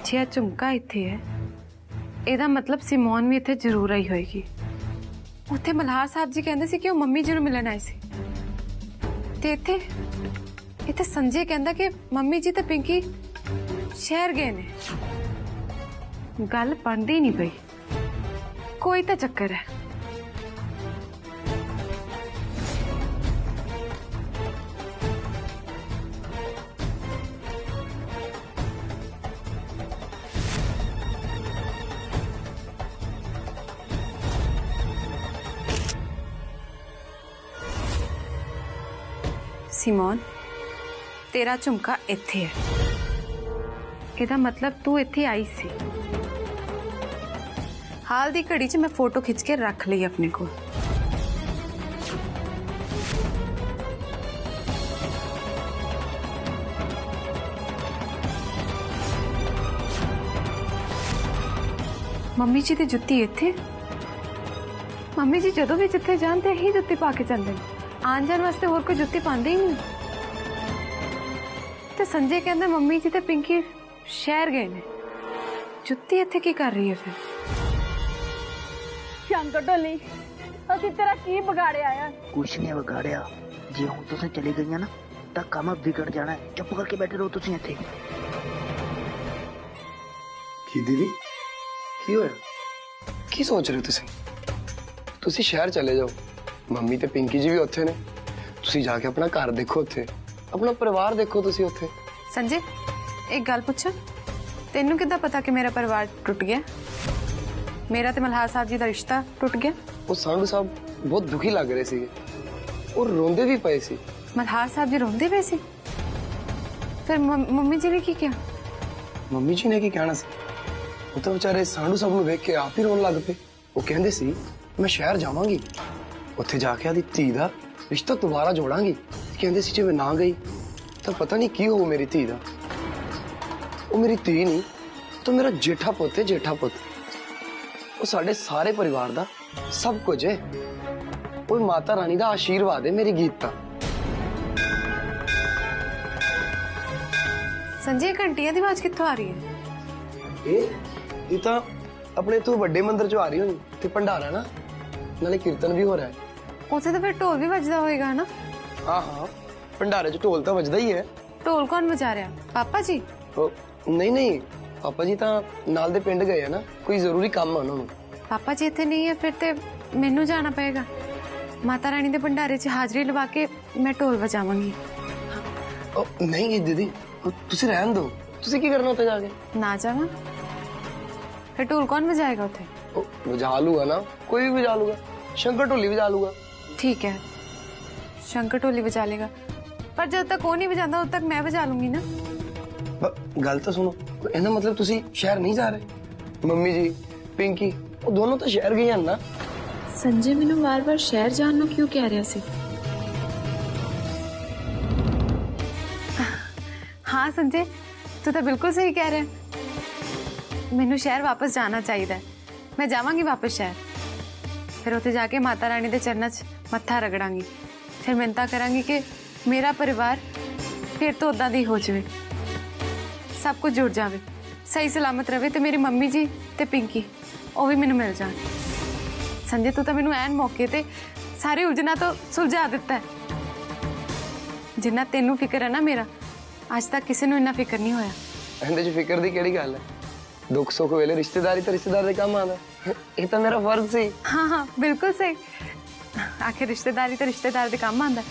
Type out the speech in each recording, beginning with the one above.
जे आ झुमका इत्थे है, ਇਹਦਾ मतलब सिमोन भी इत्थे जरूर आई होएगी। उत्थे मल्हार साहब जी कहंदे सी कि वो मम्मी जी नूं मिलण आए सी, ते इत्थे संजय कहंदा कि मम्मी जी ते पिंकी शहर गए ने। गल बनदी नहीं पई, कोई तो चक्कर है। सिमोन, तेरा झुमका इत्थे है, ਇਹਦਾ मतलब तू इत्थे आई सी। हाल दी घड़ी च मैं फोटो खिंच के रख ली अपने को। मम्मी जी दी जुत्ती इत्थे। मम्मी जी जदों भी जिथे जान ते ही जुत्ती पा के चलदे ने, आन जान वास्ते होर कोई जुत्ती पांदे ही नहीं। ते संजय कहंदा मम्मी जी ते पिंकी शहर गए ने, जुत्ती इत्थे की कर रही है फिर? शंकर ढोली, असीं तेरा की बिगाड़िया है? कुछ नहीं बिगाड़िया। जे हुण तुसीं चली गई ना तां काम बिगड़ जाना है। चुप करके बैठे रहो तुसीं इत्थे। की दीदी की होया? की सोच रहे हो तुसीं? तुसीं शहर चले जाओ, मम्मी ते पिंकी जी भी उत्थे ने। तुसीं जाके अपना घर देखो, उत्थे अपना परिवार देखो। तुसीं उत्थे संजय, एक गल पूछा, तेनू किद्दां पता कि मेरा परिवार टुट गया? मेरा ते मल्हार साहब जी दा रिश्ता टुट गया? वो सांडू साहब बहुत दुखी लग रहे थे और रोंदे भी पे सी। मल्हार साहब जी रोंदे पे सी? फिर मम्मी जी ने की किया? मम्मी जी ने की कहना सी? वो तो बेचारे सांडू साहब नूं वेख के आप ही रोन लग पे। वो कहंदे सी मैं शहर जावांगी, उत्थे जाके आदी धी दा रिश्ता दोबारा जोड़ांगी। कहंदे सी जे मैं ना गई तो पता नहीं की हो मेरी धी दा। वो मेरी धी नहीं तो मेरा जेठा पुत है, जेठा पुत। वो साडे सारे परिवार दा सब कुछ है। वो माता रानी दा आशीर्वाद है मेरी गीत दा। संजय, घंटियां दी आवाज कित्थों आ रही है? ये तो अपने तू बड़े मंदिर चो आ रही होनी ते भंडारा ना, नाले कीर्तन भी हो रहा है। उसे तो फिर ढोल भी बजदा होएगा ना? हाँ हाँ, भंडारे च ढोल तो बजदा ही है। ढोल कौन बजा रहा? पापा जी? नहीं नहीं, पापा जी तो नाल दे पिंड गए है ना, कोई जरूरी काम है उन्होंने। पापा जी इत्थे नहीं है, फिर ते मैनू जाना पड़ेगा। माता रानी दे भंडारे च हाजरी लवा के मैं ढोल बजावांगी। नहीं दीदी, तुसी रहन दो। तुसी की करना उत्थे जाके? ना जावा फिर ढोल कौन बजाएगा उत्थे? बजा लूंगा ना, कोई भी बजा लूंगा। शंकर ढोली बजा लूंगा। ठीक है, शंकर ढोली बजा लेगा, पर जब तक वो नहीं बजाता तब तक मैं बजा लूंगी ना। गल तो सुनो, इहदा मतलब तुसी शहर नहीं जा रहे? मम्मी जी पिंकी वो दोनों तो शहर गई हैं ना। संजय मैनू बार बार शहर जाने क्यों कह रहा सी? हाँ संजय, तू तो बिल्कुल सही कह रहा है। मैनू शहर वापस जाना चाहिए। मैं जावांगी वापस शहर, फिर उत्थे जाके माता रानी दे चरणा च मत्था रगड़ांगी, फिर मिन्नतां करांगी कि मेरा परिवार फिर तो उदां दी हो जाए, सब कुछ जुड़ जाए, सही सलामत रहे, तो मेरी मम्मी जी ते पिंकी वो भी मैनू मिल जाए। संजय, तू तो मैनू ऐन मौके ते सारी उलझना तो सुलझा दिता है। जिन्ना तेनू फिक्र है ना मेरा, आज तक किसी नू इन्ना फिक्र नहीं होया। इहदे च फिक्र दी केड़ी गल है? दुख सुख वेले रिश्तेदारी तो रिश्तेदार दे काम आंदा। ये तो मेरा फर्ज सी। हाँ हाँ बिल्कुल सही, आखिर रिश्तेदारी तो रिश्तेदार दे काम आंदा।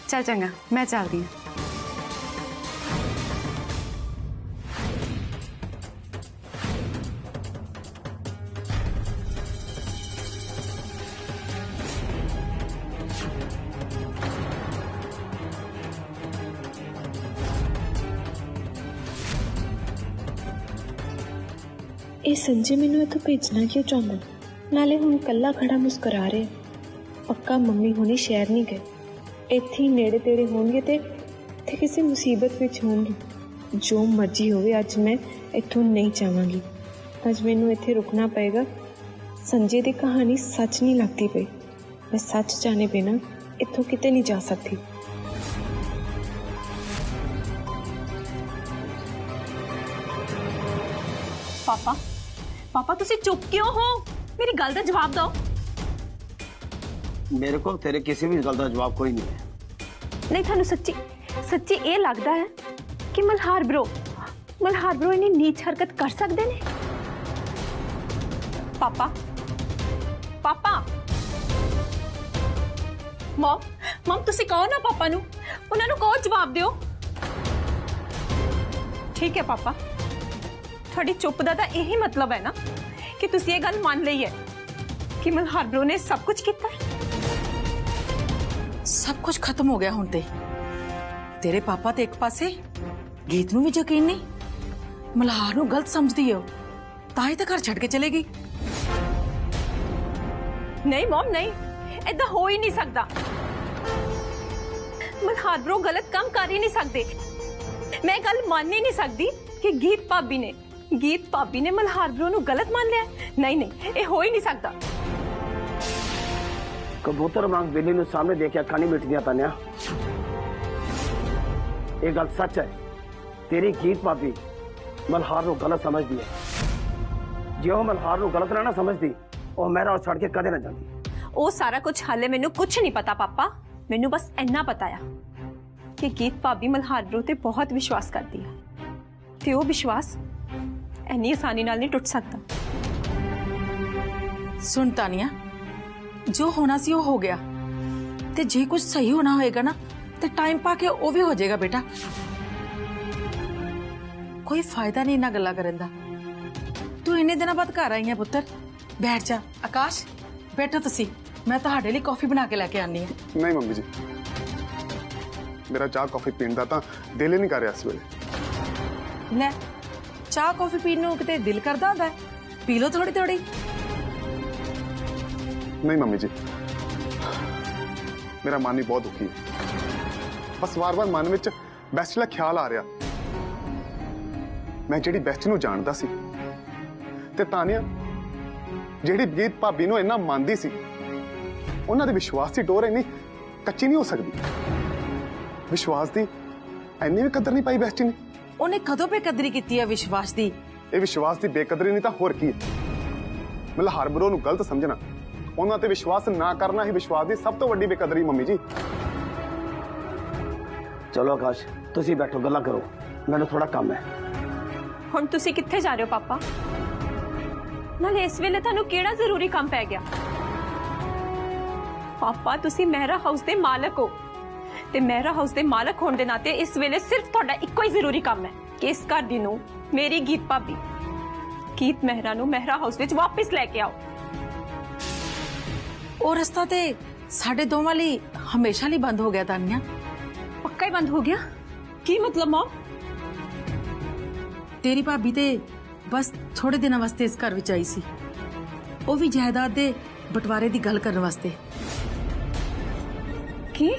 चल चंगा, मैं चलदी हूं। ये संजय मैनू इत्थों भेजना क्यों चाहता? नाले हुण कल्ला खड़ा मुस्कुरा रहे। पक्का मम्मी हुणे शहर नहीं गए, इत्थे ही नेड़े तेड़े होणगे ते किसी मुसीबत विच होणगे। जो मर्जी होवे, अज मैं इत्थों नहीं जावांगी। अज मैनू इत्थे रुकना पएगा। संजय दी कहानी सच नहीं लगती पई। मैं सच जाने बिना इत्थों किते नहीं जा सकती। ਪਾਪਾ ਪਾਪਾ ਤੁਸੀਂ ਚੁੱਪ ਕਿਉਂ ਹੋ? ਮੇਰੀ ਗੱਲ ਦਾ ਜਵਾਬ ਦਿਓ। मेरे को तेरे किसी भी गल का जवाब कोई नहीं है। ਨਹੀਂ ਤੁਹਾਨੂੰ ਸੱਚੀ ਸੱਚੀ ਇਹ ਲੱਗਦਾ ਹੈ ਕਿ ਮਲਹਾਰ ਬ్రో ਇੰਨੀ ਨੀਚ ਹਰਕਤ ਕਰ ਸਕਦੇ ਨੇ? ਪਾਪਾ ਪਾਪਾ ਮਮ ਤੁਸੀਂ ਕਹੋ ਨਾ ਪਾਪਾ ਨੂੰ, ਉਹਨਾਂ ਨੂੰ ਕਹੋ ਜਵਾਬ ਦਿਓ। ਠੀਕ ਹੈ ਪਾਪਾ, ਤੁਹਾਡੀ ਚੁੱਪ ਦਾ ਤਾਂ ਇਹੀ ਮਤਲਬ ਹੈ ਨਾ ਕਿ ਤੁਸੀਂ ਇਹ ਗੱਲ ਮੰਨ ਲਈ ਹੈ ਕਿ ਮਲਹਾਰ ਬ్రో ਨੇ ਸਭ ਕੁਝ ਕੀਤਾ ਹੈ। सब कुछ खत्म हो गया हुण ते तेरे पापा ते एक पासे गीत नूं भी यकीन नहीं, मल्हार नूं गलत समझदी है तां ही तो घर छड़ के चलेगी। नहीं मॉम नहीं, ऐदा हो ही नहीं सकता। मल्हार ब्रो गलत काम कर ही नहीं सकते। मैं गल मान ही नहीं सकती कि गीत भाभी ने मल्हार ब्रो नूं गलत मान लिया। नहीं नहीं, ये हो ही नहीं सकता। कबूतर वांग बिल्ली नूं सामने देख के अखां नहीं मिटदियां तान्या। ये गल सच है, तेरी गीत भाभी मल्हार नूं गलत समझदी है। जे वो मल्हार नूं गलत ना समझदी वो मेरा छड़ के कदे ना जाती। वो सारा कुछ हाले मैनू कुछ नहीं पता पापा, मैनू बस इन्ना पता है कि गीत भाभी मल्हार ब्रो ते बहुत विश्वास करती है ते वो विश्वास इन्नी आसानी नाल नहीं टुट सकता। सुन तानिया, जो होना सी वो हो गया ते जे कुछ सही होना होएगा ना ते टाइम पाके वो भी हो जाएगा बेटा। कोई फायदा नहीं इन्हां गल्लां करन दा। तू इन्ने दिनों बाद घर आई है पुत्र, बैठ जा। आकाश बैठो तुसी, मैं तुहाडे लई कॉफी बना के लेके आनी है। नहीं मम्मी जी, मेरा चाह कॉफी पीने का तो दिल ही नहीं कर रहा इस वेले। ले चाह कॉफी पीने नूं किते दिल करदा हुंदा है, पी लो थोड़ी थोड़ी। नहीं मम्मी जी, मेरा मन ही बहुत दुखी है। बस बार बार मन में बेस्ट का ख्याल आ रहा। मैं जिहड़ी बेस्ट नूं जानदा सी ते तानिया जिहड़ी गीत भाभी नूं इन्ना मानदी सी, उन्हां दे विश्वास की डोर इन्नी कच्ची नहीं हो सकती। विश्वास की इन्नी भी कदर नहीं पाई बेस्ट ने। उन्हें कदों पे कदरी कीती है विश्वास दी? ये विश्वास की बेकदरी नहीं तो होर की है। मल्हार ब्रो नूं गलत समझना, उन्हां ते विश्वास ना करना ही विश्वास की सब तो वड्डी बेकदरी। मम्मी जी चलो आकाश तुसी बैठो, गल्लां करो, मैनूं थोड़ा काम है। हुण तुसी कित्थे जा रहे हो पापा? नाले इस वेले तुहानूं किहड़ा जरूरी काम पै गया? पापा तुसी मेहरा हाउस दे मालक हो ते मेहरा हाउस दे मालक होने दे नाते इस वेले सिर्फ तुहाडा इक्को ही जरूरी काम है कि इस घर दी नूं मेरी गीत भाभी गीत मेहरा नूं मेहरा हाउस विच वापस लेके आओ। वो रास्ता ते साडे दोवां लई हमेशा लई बंद हो गया तानिया। पक्का ही बंद हो गया? की मतलब मॉम? तेरी भाभी ते बस थोड़े दिन वास्ते इस घर विच आई सी, वो भी जायदाद दे बंटवारे दी गल करन वास्ते। की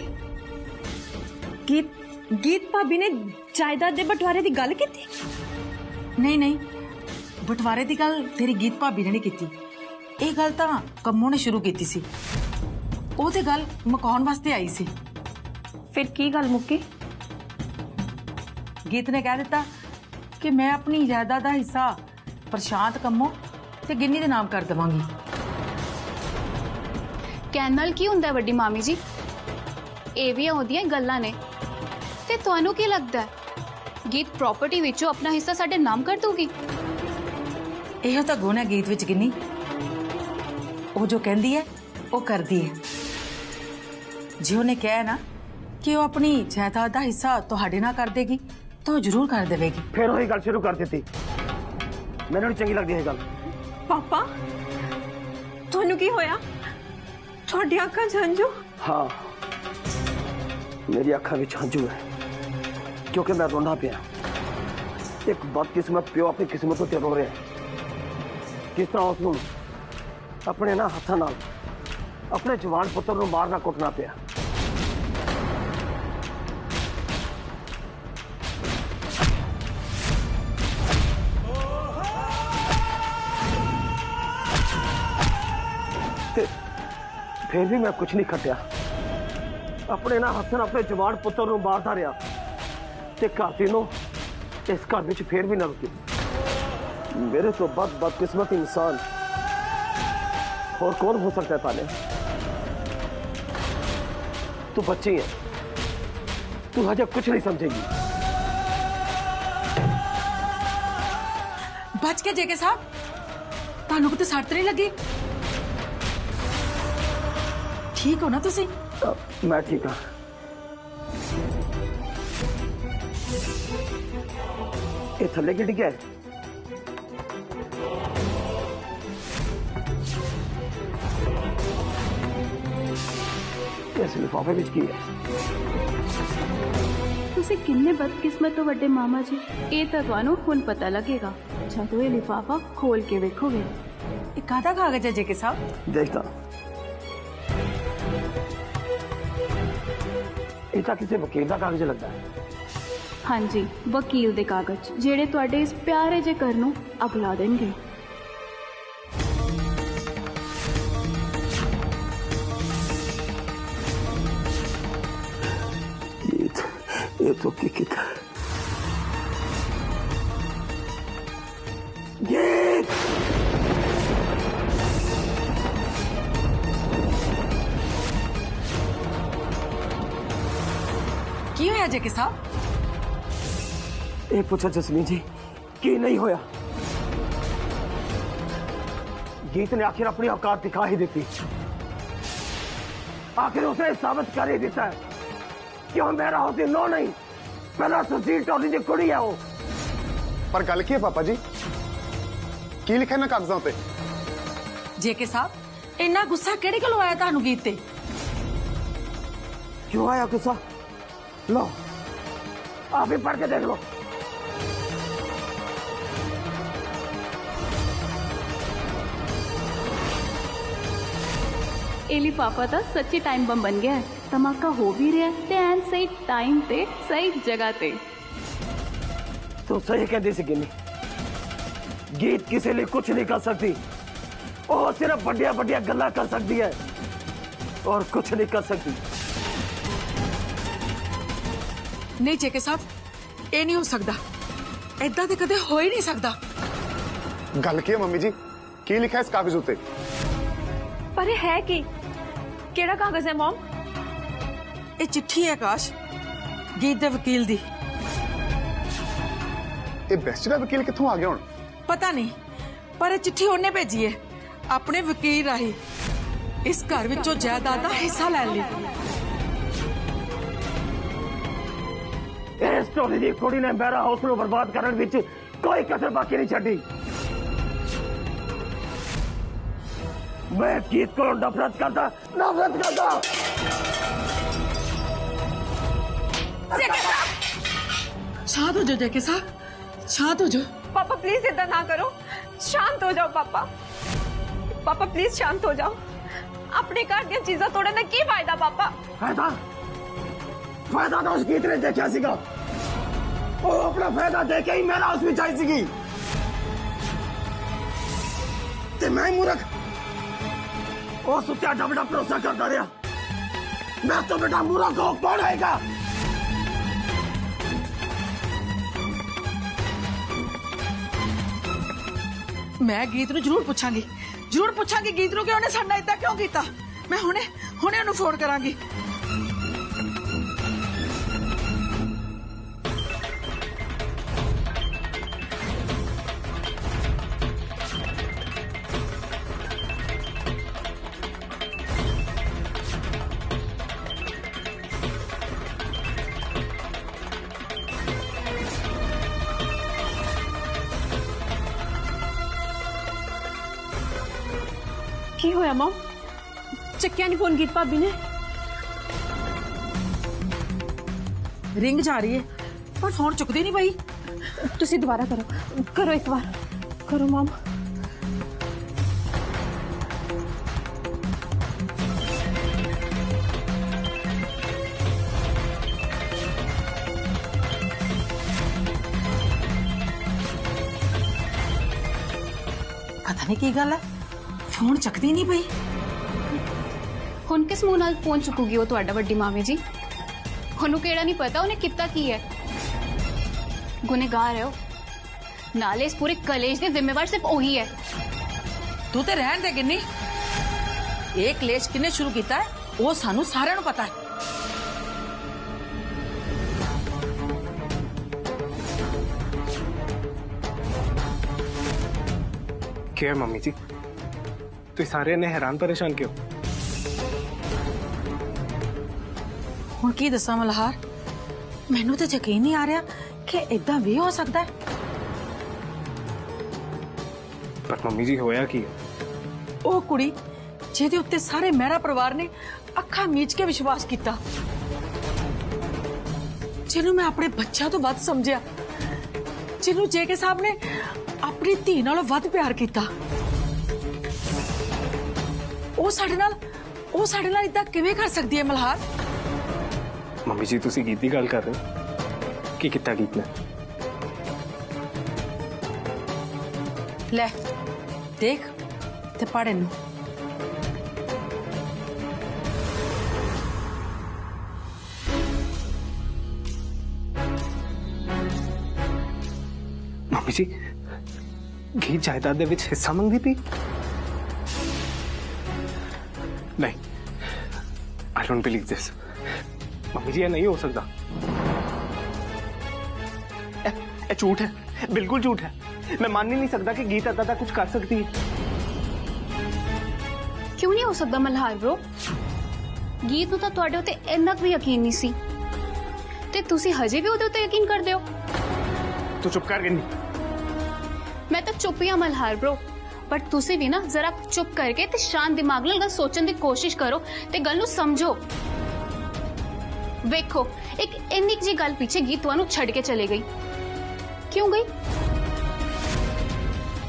गीत भाभी ने जायदाद दे बंटवारे दी गल कीती? नहीं नहीं, बंटवारे दी गल तेरी गीत भाभी ने नहीं कीती। ये गल तां कम्मों ने शुरू कीती सी, वो ते गल मकाउण वास्ते आई सी। फिर की गल मुक्की? गीत ने कह दिता कि मैं अपनी जायदाद का हिस्सा प्रशांत कम्मों ते गिन्नी दे नाम कर देवांगी। कहण नाल की हुंदा है वड्डी मामी जी, ਇਹ ਵੀ ਉਹਦੀਆਂ ਗੱਲਾਂ ਨੇ। ਤੇ ਤੁਹਾਨੂੰ ਕੀ ਲੱਗਦਾ ਹੈ ਗੀਤ ਪ੍ਰਾਪਰਟੀ ਵਿੱਚੋਂ ਆਪਣਾ ਹਿੱਸਾ ਸਾਡੇ ਨਾਮ ਕਰ ਦੂਗੀ? ਇਹੋ ਤਾਂ ਗੁਣ ਹੈ ਗੀਤ ਵਿੱਚ ਗਿੰਨੀ, ਉਹ ਜੋ ਕਹਿੰਦੀ ਹੈ ਉਹ ਕਰਦੀ ਹੈ। ਜੇ ਉਹਨੇ ਕਿਹਾ ਨਾ ਕਿ ਉਹ ਆਪਣੀ ਜਾਇਦਾਦ ਦਾ ਹਿੱਸਾ ਤੁਹਾਡੇ ਨਾਲ ਕਰ ਦੇਗੀ ਤਾਂ ਉਹ ਜ਼ਰੂਰ ਕਰ ਦੇਵੇਗੀ। फिर वही गल शुरू कर दी। मैनूं नहीं चंगी लगदी ये गल। पापा ਤੁਹਾਨੂੰ ਕੀ ਹੋਇਆ? ਤੁਹਾਡੀ ਅੱਖਾਂ ਝੰਜੂ? हाँ मेरी अखा विच हंझू है क्योंकि मैं रोंदा पिया। एक बदकिस्मत प्यो अपनी किस्मत उत्ते रो रहा है। किस तरह उसनूं अपने ना हत्थां नाल अपने जवान पुत्र नूं मारना कुटना पिया। फिर भी मैं कुछ नहीं खटिया, अपने ना हथन अपने जवान पुत्र नूं मारदा रहा ते घाती नूं इस घर विच फिर भी ना रुकी। मेरे तो बदकिस्मत इंसान और कौन हो सकता है ताने? तू बच्ची है, तू हजे कुछ नहीं समझेगी। बच के जेके साहब, तानू को तो सट नहीं लगी? ठीक हो ना तुसी? मैं ठीक हाँ। ये थल्ले की डिग्या है? लिफाफे विच की है? ਤੁਸੀਂ ਕਿੰਨੇ ਬਦਕਿਸਮਤ ਹੋ ਵੱਡੇ ਮਾਮਾ ਜੀ। ਇਹ ਤਾਂ ਤੁਹਾਨੂੰ ਹੁਣ ਪਤਾ ਲੱਗੇਗਾ ਜਦੋਂ ਇਹ ਲਿਫਾਫਾ ਖੋਲ ਕੇ ਵੇਖੋਗੇ। ये कादा कागज है जेके साहब? देखता ये तो किसी वकील का कागज लगता है। ਹਾਂਜੀ ਵਕੀਲ ਦੇ ਕਾਗਜ਼ ਜਿਹੜੇ ਤੁਹਾਡੇ ਇਸ ਪਿਆਰੇ ਜਿਹੇ ਘਰ ਨੂੰ ਅਗਲਾ ਦੇਣਗੇ। ये तो की था ये की होया जेके साहब? एक पूछा जसमीन जी की नहीं होया? गीत ने आखिर अपनी औकात दिखा ही देती, आखिर उसने साबित कर ही देता है क्यों मेरा होती नो नहीं, पहला सुशील टोनी की कुड़ी है वो। पर गल की है पापा जी, की लिखा इन्हां कागजां ते? जेके साहब इन्ना गुस्सा केड़े गलो आया तानू गीत ते? क्यों आया गुस्सा? लो आप ही पढ़ के देख लो। ਇਹ ਲਿਫਾਫਾ ਤਾਂ ਸੱਚੀ ਟਾਈਮ ਬੰਬ ਬਣ ਗਿਆ ਹੈ। ਧਮਾਕਾ ਹੋ ਵੀ ਰਿਹਾ ਤੇ ਐਨ ਸਹੀ ਟਾਈਮ ਤੇ ਸਹੀ ਜਗ੍ਹਾ ਤੇ। तो सही कहती सी गिनी, गीत किसी लिए कुछ नहीं कर सकती, वो सिर्फ बढ़िया बढ़िया गल्ला कर सकती है और कुछ नहीं कर सकती। नहीं जेके साहब ये नहीं हो सकता, ऐदा ते कदे हो ही नहीं सकता। गल की है मम्मी जी, की लिखा है इस कागज उत्ते? पर ये है कि केड़ा कागज है मॉम? ये चिट्ठी है आकाश, गीत दे वकील दी। ये बेस्ट का वकील कित्थों आ गया हुण? पता नहीं, पर ये चिट्ठी उन्हें भेजी है अपने वकील राही इस घर विचों जायदाद दा हिस्सा ले ली। इस टोली दी कुड़ी ने मेरा हाउस नूं बर्बाद करन विच कोई कसर बाकी नहीं छड्डी। मैं गीत को नफरत करता। शांत हो जाओ जेके साहब, शांत हो जाओ। पापा प्लीज इतना ना करो, शांत हो जाओ पापा। पापा प्लीज शांत हो जाओ। अपने घर दी चीज़ां तोड़ने का की फायदा पापा? फायदा तो उस गीत ने देखा सीगा, वो अपना फायदा देके ही मेरा उसमें चाहिए सीगी। ते मैं मूर्ख और सुत्या डबड़ा भरोसा करता रहा। मैं तो बेटा मूर्ख हो, कौन आएगा? मैं गीत नूं जरूर पूछांगी गीत नूं कि उन्हें साडा इतना क्यों कीता। मैं हुणे उन्हें फोन करांगी। की होया मॉम? चक्किया नहीं फोन गीत भाभी ने? रिंग जा रही है पर फोन चुकदी नहीं पई। तुसी दोबारा करो एक बार करो मॉम। पता नहीं की गल है, फोन चकदी नहीं पई। ਹੁਣ ਕਿਸ ਮੂੰਹ ਨਾਲ ਫੋਨ ਚੁੱਕੂਗੀ ਉਹ ਤੁਹਾਡਾ ਵੱਡੀ ਮਾਮੀ ਜੀ? ਉਹਨੂੰ ਕਿਹੜਾ ਨਹੀਂ ਪਤਾ ਉਹਨੇ ਕੀਤਾ ਕੀ ਹੈ। ਗੁਨੇਗਾਰ ਹੈ ਉਹ, नाले इस पूरे कलेश के जिम्मेवार सिर्फ वही है। तू ते रहन दे गिन्नी, एक कलेश किने शुरू किया है वो सानू सारिਆਂ ਨੂੰ पता है। क्या है मम्मी जी, तो सारे ने हैरान परेशान क्यों? हुण की दसा मल्हार, मैनू तो यकीन नहीं आ रहा कि इदा भी हो सकता है। पर मम्मी जी होया की? ओ कुड़ी जिहदे उत्ते सारे मेहरा परिवार ने अखा मीच के विश्वास किया, जिन्हों मैं अपने बच्चों तो वध समझिया, जिन्हों जेके साहब ने अपनी धी नालों वध प्यार किया, वो साडे नाल इदा किवें कर सकती है मल्हार? मम्मी जी तुसी गीत की गल कर रहे हो कि कितना गीत ने? ले देख ते पढ़े नू। मम्मी जी गीत जायदाद दे विच हिस्सा मंगदी पई? नहीं, I don't believe this. Mummy ji ये नहीं हो सकता, ये झूठ है, बिल्कुल झूठ है। मैं मान ही नहीं सकता कि गीत अदा कुछ कर सकती है। क्यों नहीं हो सकता मल्हार ब्रो? गीत ਨੂੰ ਤਾਂ ਤੁਹਾਡੇ ਉੱਤੇ ਇੰਨਾ ਵੀ ਯਕੀਨ ਨਹੀਂ ਸੀ ਤੇ ਤੁਸੀਂ ਹਜੇ ਵੀ ਉਹਦੇ ਉੱਤੇ ਯਕੀਨ ਕਰਦੇ ਹੋ। तू चुप कर गई। मैं तो चुप ही हाँ मल्हार ब्रो, बट तुसी भी ना जरा चुप करके ते शांत दिमाग नाल गल सोचने की कोशिश करो ते गल नू समझो। वेखो एक इन्नी जी गल पीछे गीत तुहानू छड़ के चले गई, क्यों गई?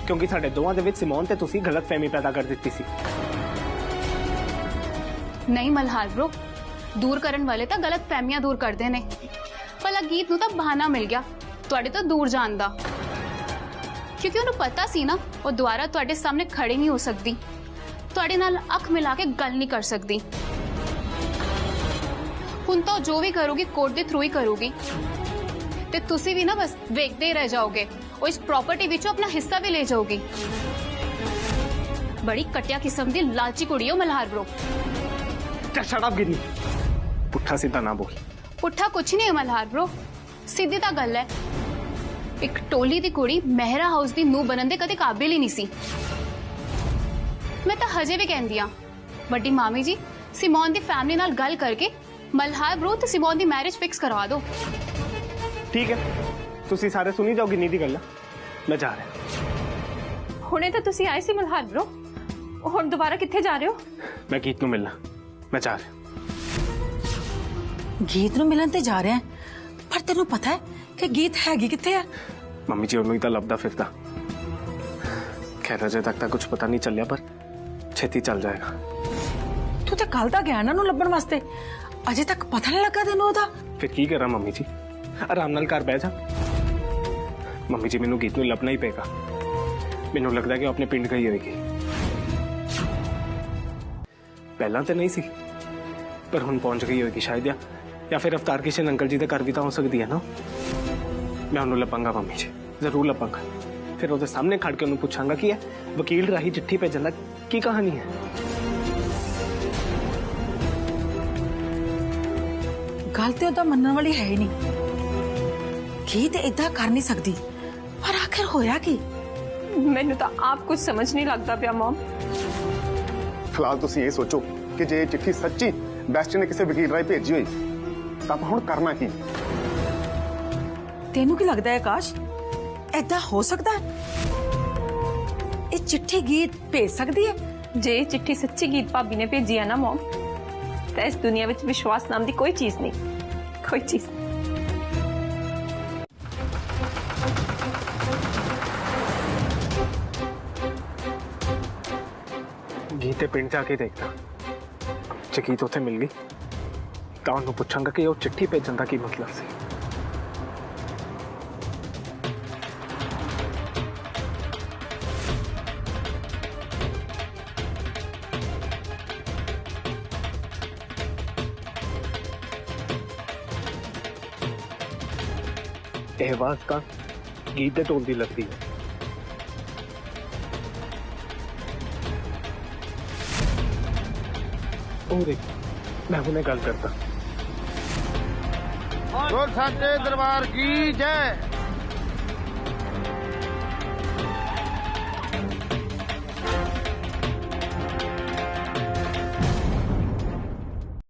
क्योंकि साडे दोवां दे विच सिमोन ते तुसी गलतफहमी पैदा कर दित्ती सी। नहीं मल्हार ब्रो, दूर करन वाले तो गलत फहमियां दूर करते ने। भला गीत नू तो बहाना मिल गया तुहाडे तो दूर जान दा, क्योंकि उन्हें पता सी ना वो दोबारा तुहाडे सामने खड़ी नहीं हो सकती, तुहाडे नाल अख मिला के गल नहीं कर सकती। हुण तो जो भी करूगी कोर्ट के थ्रू ही करूगी ते तुसी भी ना बस वेखते ही रह जाओगे और इस प्रॉपर्टी विचों अपना हिस्सा भी ले जाओगी। बड़ी कटिया किस्म दी लालची कुड़ी हो मल्हार ब्रो। शट अप गिन्नी, पुट्ठा सीधा ना बोल। पुट्ठा कुछ नहीं है मल्हार ब्रो, सीधी ता गल है। एक टोली दी कुड़ी मेहरा हाउस दी नूह बनन दे कदे काबिल ही नहीं सी। मैं तो हजे भी कहंदी हां बड़ी मामी जी सिमोन दी फैमिली नाल गल करके मल्हार ब्रो ते सिमोन दी मैरिज फिक्स करवा दो। ठीक है, तुसी सारे सुनी जाओ गिन्नी दी गल, मैं जा रहा। हुणे तो तुसी आए सी मल्हार ब्रो, हुण दोबारा कित्थे जा रहे हो? मैं गीत नू मिलना, मैं जा रहा। गीत नू मिलन ते जा रहे हैं, पर तेनू पता है कि गीत हैगी कित्थे है? मम्मी जी उन्होंने तो लभदा फिरदा। खैर अजे तक तो कुछ पता नहीं चलिया, पर छेती चल जाएगा। तू तो कल दा गया ना नू लभण वास्ते, अजे तक पता नहीं लगा तेनू ओदा। फिर की करा मम्मी जी, आराम नाल घर बह जा। मम्मी जी मैनू गीत नू लभना ही पेगा। मैनू लगदा कि वो अपने पिंड गई होगी। पहला तो नहीं सी, पर हुण पहुंच गई होगी शायद, या फिर अवतार किशन अंकल जी के घर भी तो हो सकती है ना। मैं उन्होंने लभांगा मम्मी जी, जरूर लभांगा। फिर वो सामने खड़ के उन्होंने पूछांगा कि वकील राही चिट्ठी भेजन की कहानी है। गल तो ओदा मनन वाली है ही नहीं। गीत इदा कर नहीं सकती, पर आखिर होया की? मैनू तो आप कुछ समझ नहीं लगता पिया मॉम। फिलहाल तुसी ये सोचो कि जे चिट्ठी सच्ची बेस्ट ने किसी वकील राही भेजी हुई तो हुण करना की? तेनू की लगता है आकाश, ऐदा हो सकता है? ये चिट्ठी गीत भेज सकती है? जे चिट्ठी सच्ची गीत भाभी ने भेजी है ना मॉम, तो इस दुनिया में विश्वास नाम की कोई चीज नहीं, कोई चीज नहीं। गीते पिंड जाके देखता, जे गीत उथे मिल गई तो उन्होंने पूछांगा कि वो चिट्ठी भेजन का की मतलब से। एहवाज का गीत दे टोन दी लगदी है। ओ देख मैं हुणे गल करता। बोल सच्चे दरबार की जय।